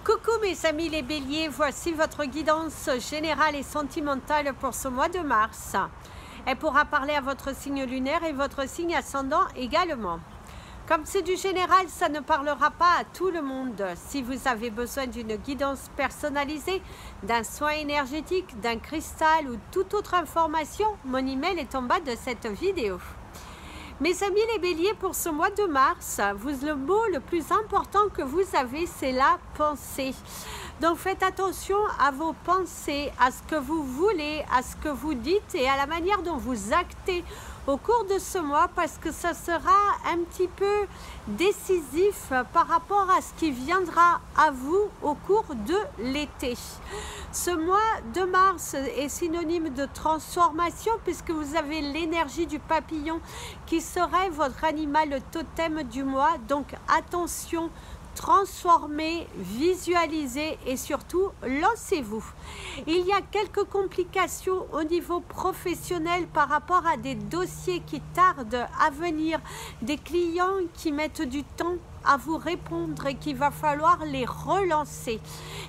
Coucou mes amis les béliers, voici votre guidance générale et sentimentale pour ce mois de mars. Elle pourra parler à votre signe lunaire et votre signe ascendant également. Comme c'est du général, ça ne parlera pas à tout le monde. Si vous avez besoin d'une guidance personnalisée, d'un soin énergétique, d'un cristal ou toute autre information, mon email est en bas de cette vidéo. Mes amis les béliers, pour ce mois de mars, le mot le plus important que vous avez, c'est la pensée. Donc faites attention à vos pensées, à ce que vous voulez, à ce que vous dites et à la manière dont vous actez au cours de ce mois, parce que ça sera un petit peu décisif par rapport à ce qui viendra à vous au cours de l'été. Ce mois de mars est synonyme de transformation puisque vous avez l'énergie du papillon qui serait votre animal totem du mois. Donc attention, transformez, visualisez et surtout lancez-vous. Il y a quelques complications au niveau professionnel par rapport à des dossiers qui tardent à venir, des clients qui mettent du temps à vous répondre et qu'il va falloir les relancer.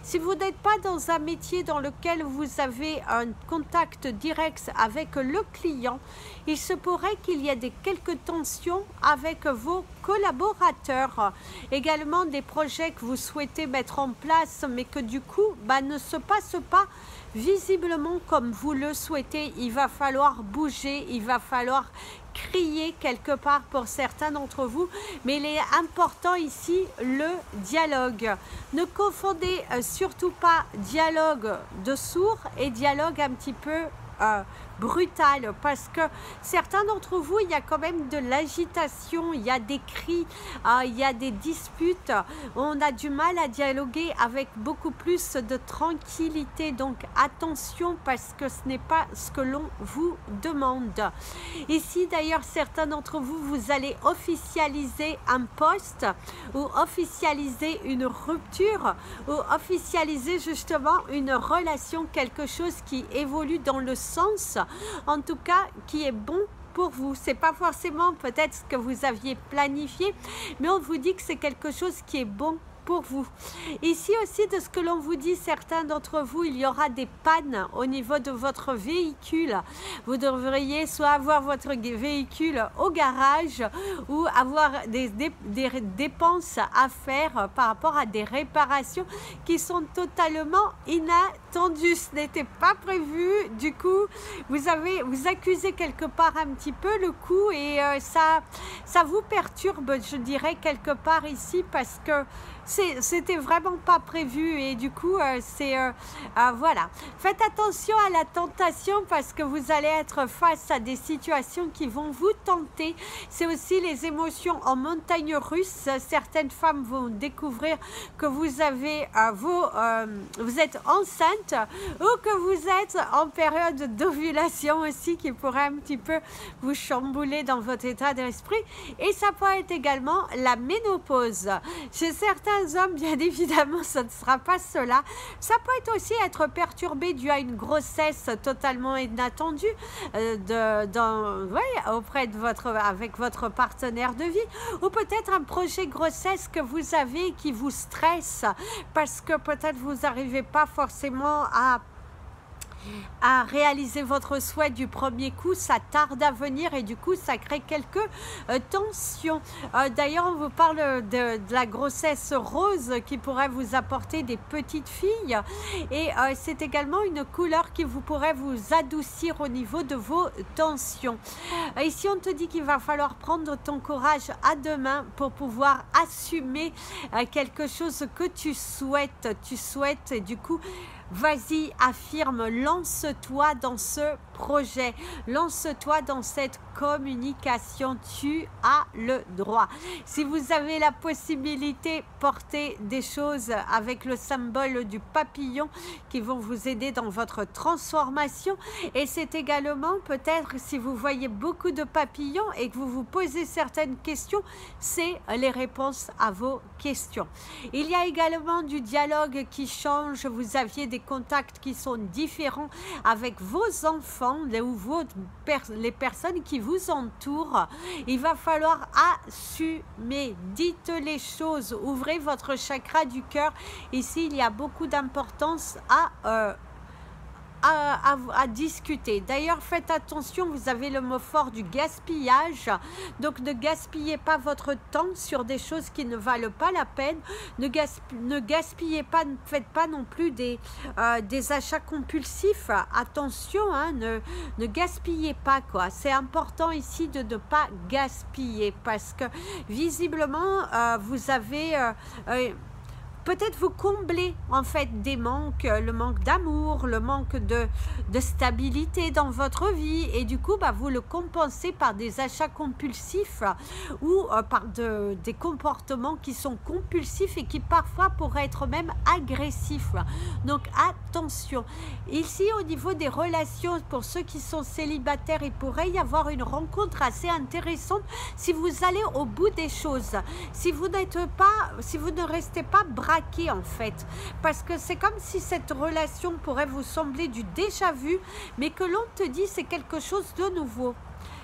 Si vous n'êtes pas dans un métier dans lequel vous avez un contact direct avec le client, il se pourrait qu'il y ait quelques tensions avec vos collaborateurs. Également des projets que vous souhaitez mettre en place mais que du coup ne se passe pas visiblement comme vous le souhaitez. Il va falloir bouger, il va falloir crier quelque part pour certains d'entre vous, mais il est important ici le dialogue. Ne confondez surtout pas dialogue de sourds et dialogue un petit peu brutal, parce que certains d'entre vous, il y a quand même de l'agitation, il y a des cris, il y a des disputes, on a du mal à dialoguer avec beaucoup plus de tranquillité. Donc attention, parce que ce n'est pas ce que l'on vous demande. Ici d'ailleurs, certains d'entre vous, vous allez officialiser un poste ou officialiser une rupture ou officialiser justement une relation, quelque chose qui évolue dans le sens en tout cas qui est bon pour vous. C'est pas forcément peut-être ce que vous aviez planifié, mais on vous dit que c'est quelque chose qui est bon pour vous. Ici aussi, de ce que l'on vous dit, certains d'entre vous, il y aura des pannes au niveau de votre véhicule. Vous devriez soit avoir votre véhicule au garage ou avoir des dépenses à faire par rapport à des réparations qui sont totalement inattendues. Ce n'était pas prévu. Du coup, vous accusez quelque part un petit peu le coup et ça vous perturbe, je dirais, quelque part ici, parce que c'était vraiment pas prévu et du coup voilà, faites attention à la tentation parce que vous allez être face à des situations qui vont vous tenter. C'est aussi les émotions en montagne russe. Certaines femmes vont découvrir que vous avez vous êtes enceinte ou que vous êtes en période d'ovulation aussi, qui pourrait un petit peu vous chambouler dans votre état d'esprit. Et ça peut être également la ménopause. Chez certains hommes, bien évidemment, ce ne sera pas cela. Ça peut aussi être perturbé dû à une grossesse totalement inattendue auprès de avec votre partenaire de vie, ou peut-être un projet grossesse que vous avez qui vous stresse parce que peut-être vous n'arrivez pas forcément à réaliser votre souhait du premier coup, ça tarde à venir et du coup ça crée quelques tensions. D'ailleurs, on vous parle de la grossesse rose qui pourrait vous apporter des petites filles et c'est également une couleur qui pourrait vous adoucir au niveau de vos tensions. Ici, on te dit qu'il va falloir prendre ton courage à deux mains pour pouvoir assumer quelque chose que tu souhaites et du coup, vas-y, affirme, lance-toi dans ce projet, lance-toi dans cette communication, tu as le droit. Si vous avez la possibilité, portez des choses avec le symbole du papillon qui vont vous aider dans votre transformation. Et c'est également peut-être, si vous voyez beaucoup de papillons et que vous vous posez certaines questions, c'est les réponses à vos questions. Il y a également du dialogue qui change, vous aviez des contacts qui sont différents avec vos enfants. enfants, les personnes qui vous entourent. Il va falloir assumer, dites les choses, ouvrez votre chakra du cœur. Ici, il y a beaucoup d'importance à discuter. D'ailleurs, faites attention, vous avez le mot fort du gaspillage, donc ne gaspillez pas votre temps sur des choses qui ne valent pas la peine, ne gaspillez pas, ne faites pas non plus des achats compulsifs, attention, hein, ne gaspillez pas, quoi. C'est important ici de ne pas gaspiller, parce que visiblement, vous avez... peut-être vous comblez en fait des manques, le manque d'amour, le manque de stabilité dans votre vie, et du coup vous le compensez par des achats compulsifs ou par des comportements qui sont compulsifs et qui parfois pourraient être même agressifs. Donc attention. Ici au niveau des relations, pour ceux qui sont célibataires, il pourrait y avoir une rencontre assez intéressante si vous allez au bout des choses, si vous ne restez pas braqué en fait, parce que c'est comme si cette relation pourrait vous sembler du déjà vu, mais que l'on te dit c'est quelque chose de nouveau.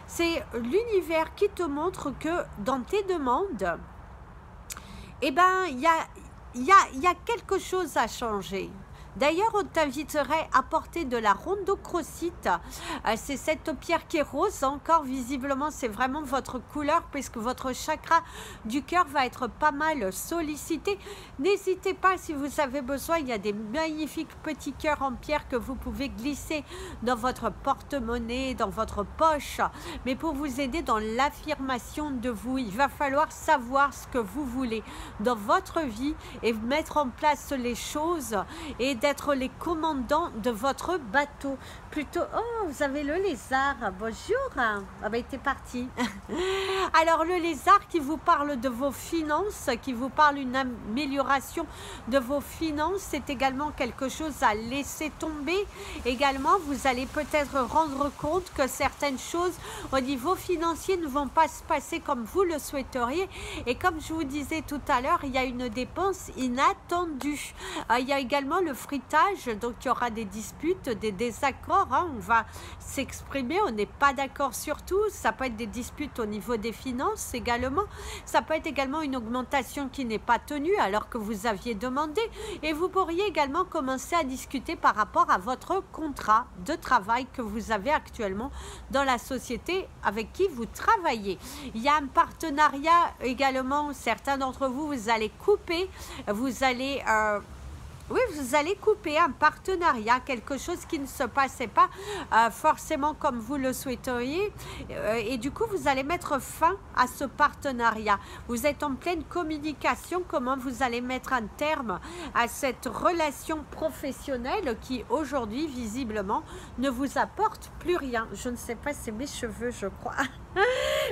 C'est l'univers qui te montre que dans tes demandes, eh ben, il y a quelque chose à changer. D'ailleurs, on t'inviterait à porter de la rhodochrosite. C'est cette pierre qui est rose. Encore, visiblement, c'est vraiment votre couleur, puisque votre chakra du cœur va être pas mal sollicité. N'hésitez pas, si vous avez besoin, il y a des magnifiques petits cœurs en pierre que vous pouvez glisser dans votre porte-monnaie, dans votre poche. Mais pour vous aider dans l'affirmation de vous, il va falloir savoir ce que vous voulez dans votre vie et mettre en place les choses et d'être les commandants de votre bateau. Plutôt, oh, vous avez le lézard. Bonjour. Ah ben, t'es parti. Alors, le lézard qui vous parle de vos finances, qui vous parle d'une amélioration de vos finances, c'est également quelque chose à laisser tomber. Également, vous allez peut-être rendre compte que certaines choses au niveau financier ne vont pas se passer comme vous le souhaiteriez. Et comme je vous disais tout à l'heure, il y a une dépense inattendue. Il y a également le frittage, donc il y aura des disputes, des désaccords, hein, on va s'exprimer, on n'est pas d'accord sur tout, ça peut être des disputes au niveau des finances également, ça peut être également une augmentation qui n'est pas tenue alors que vous aviez demandé, et vous pourriez également commencer à discuter par rapport à votre contrat de travail que vous avez actuellement dans la société avec qui vous travaillez. Il y a un partenariat également, certains d'entre vous, vous allez couper, vous allez... oui, vous allez couper un partenariat, quelque chose qui ne se passait pas forcément comme vous le souhaiteriez. Et du coup, vous allez mettre fin à ce partenariat. Vous êtes en pleine communication, comment vous allez mettre un terme à cette relation professionnelle qui, aujourd'hui, visiblement, ne vous apporte plus rien. Je ne sais pas, c'est mes cheveux, je crois.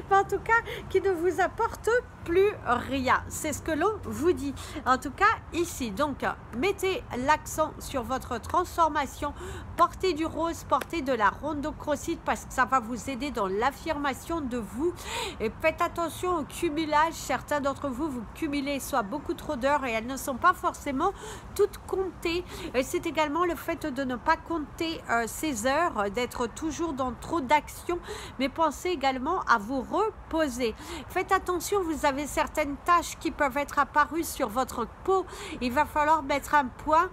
Mais en tout cas, qui ne vous apporte plus rien. C'est ce que l'on vous dit. En tout cas, ici. Donc, mettez l'accent sur votre transformation. Portez du rose, portez de la rhodochrosite parce que ça va vous aider dans l'affirmation de vous. Et faites attention au cumulage. Certains d'entre vous, vous cumulez soit beaucoup trop d'heures et elles ne sont pas forcément toutes comptées. Et c'est également le fait de ne pas compter ces heures, d'être toujours dans trop d'actions, mais pensez également à vous reposer. Faites attention, vous avez certaines tâches qui peuvent être apparues sur votre peau. Il va falloir mettre un point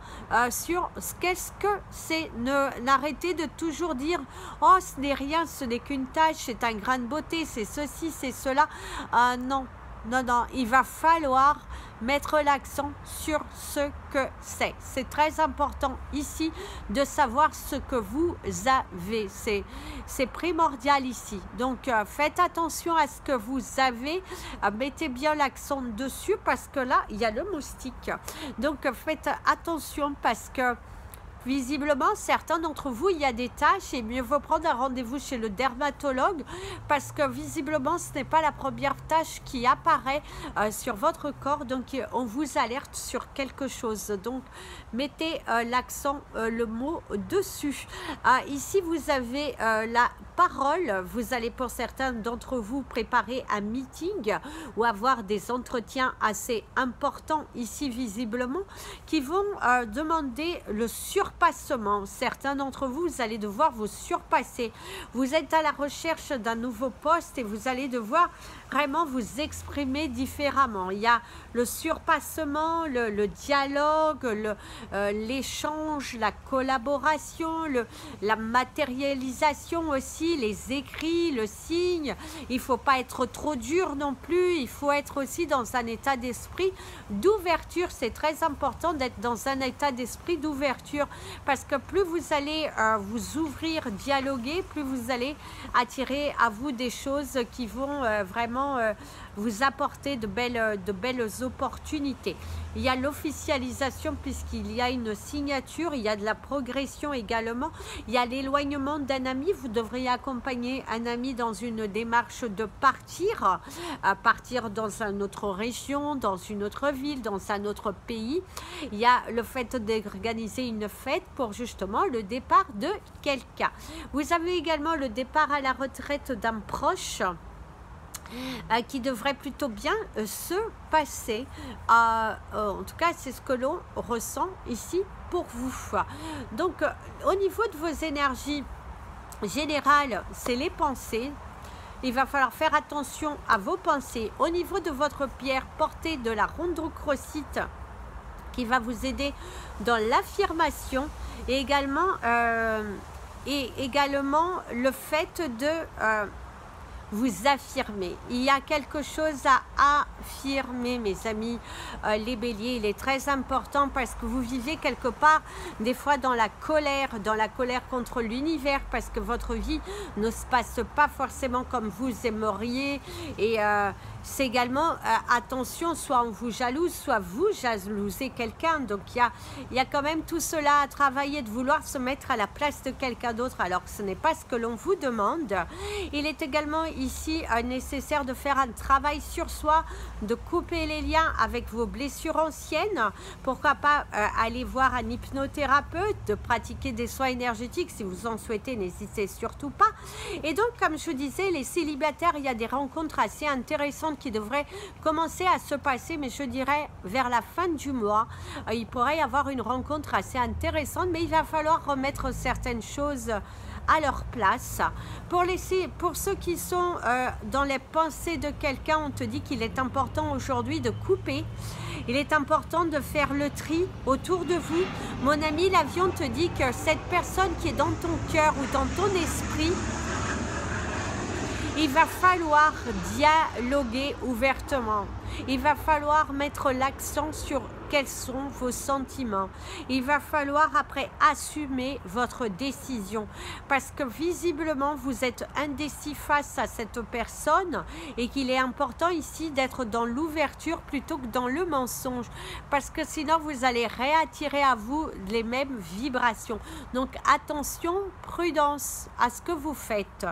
sur qu'est-ce que c'est. N'arrêtez de toujours dire « Oh, ce n'est rien, ce n'est qu'une tâche, c'est un grain de beauté, c'est ceci, c'est cela. » Non, non, non, il va falloir mettre l'accent sur ce que c'est. C'est très important ici de savoir ce que vous avez. C'est primordial ici. Donc, faites attention à ce que vous avez. Mettez bien l'accent dessus parce que là, il y a le moustique. Donc, faites attention parce que visiblement, certains d'entre vous, il y a des tâches et mieux vaut prendre un rendez-vous chez le dermatologue parce que visiblement, ce n'est pas la première tâche qui apparaît sur votre corps. Donc, on vous alerte sur quelque chose. Donc, mettez l'accent, le mot dessus. Ici, vous avez la parole. Vous allez pour certains d'entre vous préparer un meeting ou avoir des entretiens assez importants ici visiblement qui vont demander le surpassement. Certains d'entre vous, vous allez devoir vous surpasser. Vous êtes à la recherche d'un nouveau poste et vous allez devoir vraiment vous exprimer différemment. Il y a le surpassement, le dialogue, l'échange, la collaboration, la matérialisation aussi, les écrits, le signe. Il ne faut pas être trop dur non plus, il faut être aussi dans un état d'esprit d'ouverture. C'est très important d'être dans un état d'esprit d'ouverture parce que plus vous allez vous ouvrir, dialoguer, plus vous allez attirer à vous des choses qui vont vraiment vous apporter de belles opportunités. Il y a l'officialisation puisqu'il y a une signature, il y a de la progression également, il y a l'éloignement d'un ami. Vous devriez accompagner un ami dans une démarche de partir dans une autre région, dans une autre ville, dans un autre pays. Il y a le fait d'organiser une fête pour justement le départ de quelqu'un. Vous avez également le départ à la retraite d'un proche qui devrait plutôt bien se passer. En tout cas, c'est ce que l'on ressent ici pour vous. Donc, au niveau de vos énergies générales, c'est les pensées. Il va falloir faire attention à vos pensées. Au niveau de votre pierre, portez de la rhodochrosite qui va vous aider dans l'affirmation et également le fait de vous affirmer. Il y a quelque chose à affirmer, mes amis. Les béliers, il est très important parce que vous vivez quelque part des fois dans la colère contre l'univers parce que votre vie ne se passe pas forcément comme vous aimeriez et c'est également attention, soit on vous jalouse, soit vous jalousez quelqu'un. Donc il y a quand même tout cela à travailler, de vouloir se mettre à la place de quelqu'un d'autre alors que ce n'est pas ce que l'on vous demande. Il est également ici nécessaire de faire un travail sur soi, de couper les liens avec vos blessures anciennes. Pourquoi pas aller voir un hypnothérapeute, de pratiquer des soins énergétiques si vous en souhaitez, n'hésitez surtout pas. Et donc, comme je disais, les célibataires, il y a des rencontres assez intéressantes qui devraient commencer à se passer, mais je dirais vers la fin du mois, il pourrait y avoir une rencontre assez intéressante, mais il va falloir remettre certaines choses à leur place. Pour ceux qui sont dans les pensées de quelqu'un, on te dit qu'il est important aujourd'hui de couper. Il est important de faire le tri autour de vous. Mon ami, l'avion te dit que cette personne qui est dans ton cœur ou dans ton esprit, il va falloir dialoguer ouvertement. Il va falloir mettre l'accent sur quels sont vos sentiments. Il va falloir après assumer votre décision parce que visiblement vous êtes indécis face à cette personne et qu'il est important ici d'être dans l'ouverture plutôt que dans le mensonge parce que sinon vous allez réattirer à vous les mêmes vibrations. Donc attention, prudence à ce que vous faites.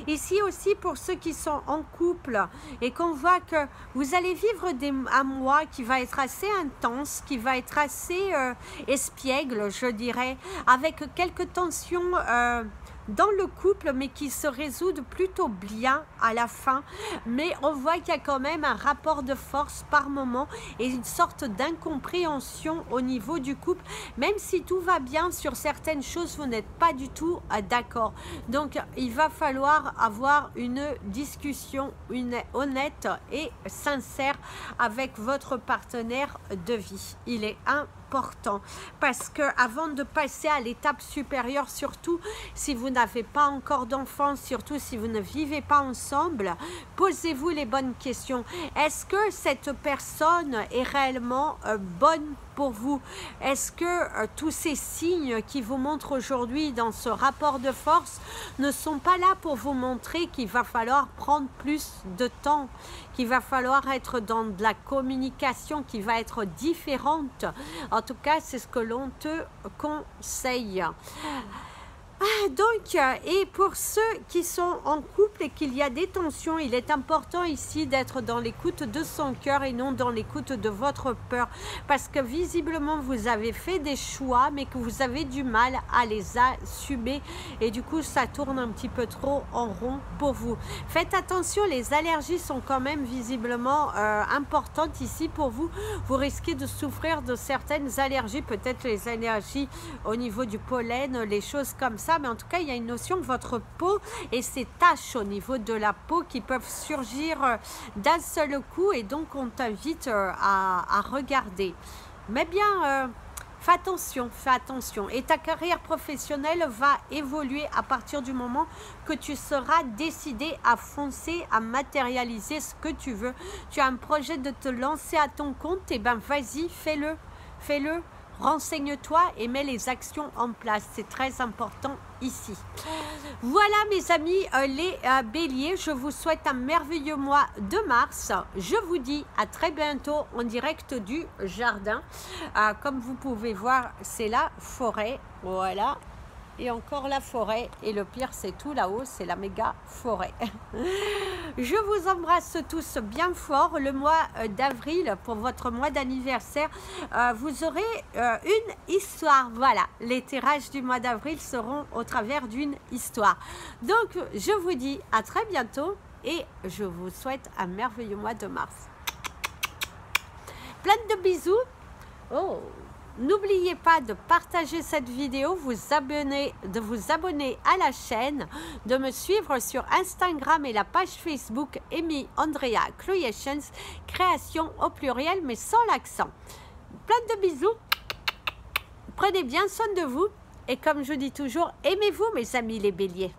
Ici aussi pour ceux qui sont en couple et qu'on voit que vous allez vivre un mois qui va être assez intense, qui va être assez espiègle, je dirais, avec quelques tensions dans le couple, mais qui se résoudent plutôt bien à la fin. Mais on voit qu'il y a quand même un rapport de force par moment et une sorte d'incompréhension au niveau du couple. Même si tout va bien sur certaines choses, vous n'êtes pas du tout d'accord. Donc, il va falloir avoir une discussion honnête et sincère avec votre partenaire de vie. Il est important parce que avant de passer à l'étape supérieure, surtout si vous n'avez pas encore d'enfants, surtout si vous ne vivez pas ensemble, posez-vous les bonnes questions. Est-ce que cette personne est réellement bonne pour vous? Est-ce que tous ces signes qui vous montrent aujourd'hui dans ce rapport de force ne sont pas là pour vous montrer qu'il va falloir prendre plus de temps, qu'il va falloir être dans de la communication qui va être différente? En tout cas, c'est ce que l'on te conseille. Donc, et pour ceux qui sont en couple et qu'il y a des tensions, il est important ici d'être dans l'écoute de son cœur et non dans l'écoute de votre peur. Parce que visiblement, vous avez fait des choix, mais que vous avez du mal à les assumer. Et du coup, ça tourne un petit peu trop en rond pour vous. Faites attention, les allergies sont quand même visiblement importantes ici pour vous. Vous risquez de souffrir de certaines allergies, peut-être les allergies au niveau du pollen, les choses comme ça. Mais en tout cas, il y a une notion que votre peau et ces taches au niveau de la peau qui peuvent surgir d'un seul coup. Et donc, on t'invite à regarder. Mais bien... fais attention. Et ta carrière professionnelle va évoluer à partir du moment que tu seras décidé à foncer, à matérialiser ce que tu veux. Tu as un projet de te lancer à ton compte, et ben vas-y, fais-le. Fais-le. Renseigne-toi et mets les actions en place. C'est très important ici. Voilà mes amis les béliers. Je vous souhaite un merveilleux mois de mars. Je vous dis à très bientôt en direct du jardin. Comme vous pouvez voir, c'est la forêt. Voilà. Et encore la forêt. Et le pire, c'est tout là-haut, c'est la méga forêt. Je vous embrasse tous bien fort. Le mois d'avril, pour votre mois d'anniversaire, vous aurez une histoire. Voilà, les tirages du mois d'avril seront au travers d'une histoire. Donc, je vous dis à très bientôt et je vous souhaite un merveilleux mois de mars. Plein de bisous. Oh! N'oubliez pas de partager cette vidéo, de vous abonner à la chaîne, de me suivre sur Instagram et la page Facebook Amy Andrea Creations, création au pluriel mais sans l'accent. Plein de bisous, prenez bien soin de vous et comme je dis toujours, aimez-vous mes amis les béliers.